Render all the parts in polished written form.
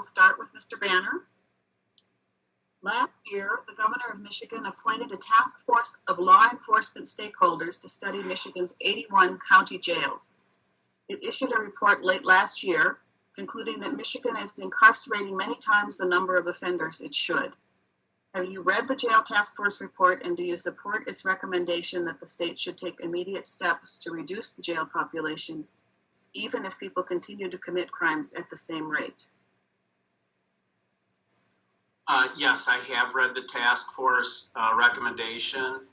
We'll start with Mr. Banner. Last year, the governor of Michigan appointed a task force of law enforcement stakeholders to study Michigan's 81 county jails. It issued a report late last year concluding that Michigan is incarcerating many times the number of offenders it should. Have you read the jail task force report, and do you support its recommendation that the state should take immediate steps to reduce the jail population, even if people continue to commit crimes at the same rate? Yes, I have read the task force recommendation,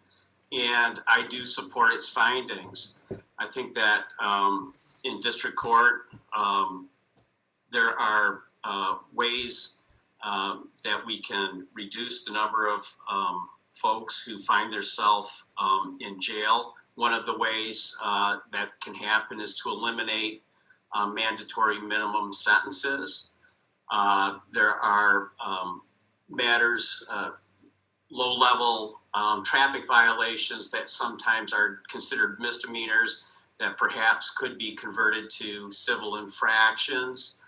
and I do support its findings. I think that in district court, there are ways that we can reduce the number of folks who find themselves in jail. One of the ways that can happen is to eliminate mandatory minimum sentences. There are matters, low-level traffic violations that sometimes are considered misdemeanors that perhaps could be converted to civil infractions.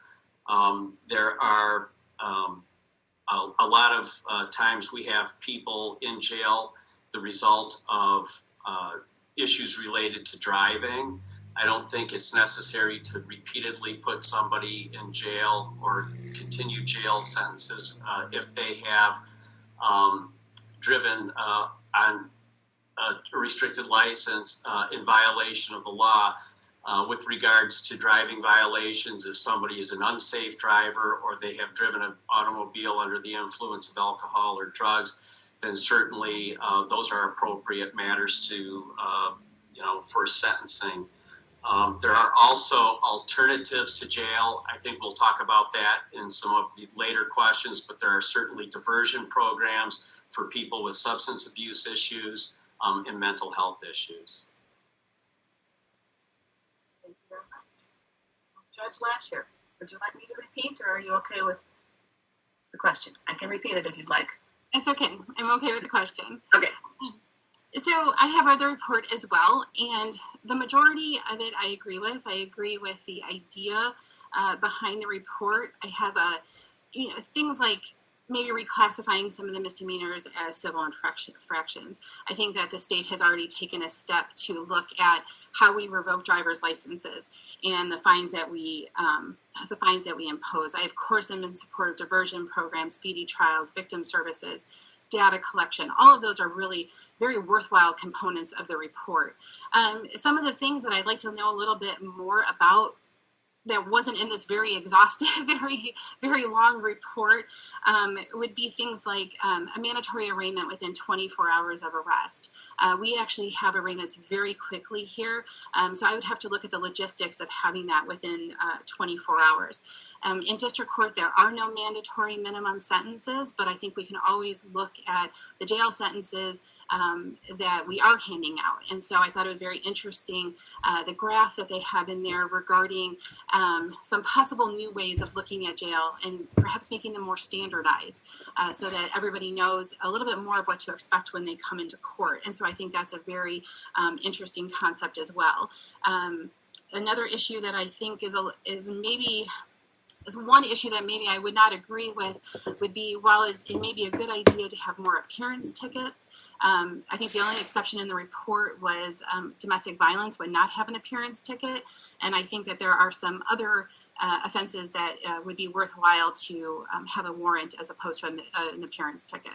There are a lot of times we have people in jail the result of issues related to driving. I don't think it's necessary to repeatedly put somebody in jail or continue jail sentences if they have driven on a restricted license in violation of the law. With regards to driving violations, if somebody is an unsafe driver or they have driven an automobile under the influence of alcohol or drugs, then certainly those are appropriate matters to, for sentencing. There are also alternatives to jail. I think we'll talk about that in some of the later questions, but there are certainly diversion programs for people with substance abuse issues and mental health issues. Thank you very much. Judge Lasher, would you like me to repeat, or are you okay with the question? I can repeat it if you'd like. It's okay. I'm okay with the question. Okay. So I have read the report as well, and the majority of it I agree with. I agree with the idea behind the report. I have things like maybe reclassifying some of the misdemeanors as civil infractions. I think that the state has already taken a step to look at how we revoke driver's licenses and the fines that we impose. I of course am in support of diversion programs, speedy trials, victim services, data collection. All of those are really very worthwhile components of the report. Some of the things that I'd like to know a little bit more about that wasn't in this very exhaustive, very long report would be things like a mandatory arraignment within 24 hours of arrest. We actually have arraignments very quickly here, so I would have to look at the logistics of having that within 24 hours. In district court, there are no mandatory minimum sentences, but I think we can always look at the jail sentences that we are handing out. And so I thought it was very interesting, the graph that they have in there regarding some possible new ways of looking at jail and perhaps making them more standardized so that everybody knows a little bit more of what to expect when they come into court. And so I think that's a very interesting concept as well. Another issue that I think is one issue that maybe I would not agree with would be, while it may be a good idea to have more appearance tickets, I think the only exception in the report was domestic violence would not have an appearance ticket. And I think that there are some other offenses that would be worthwhile to have a warrant as opposed to an appearance ticket.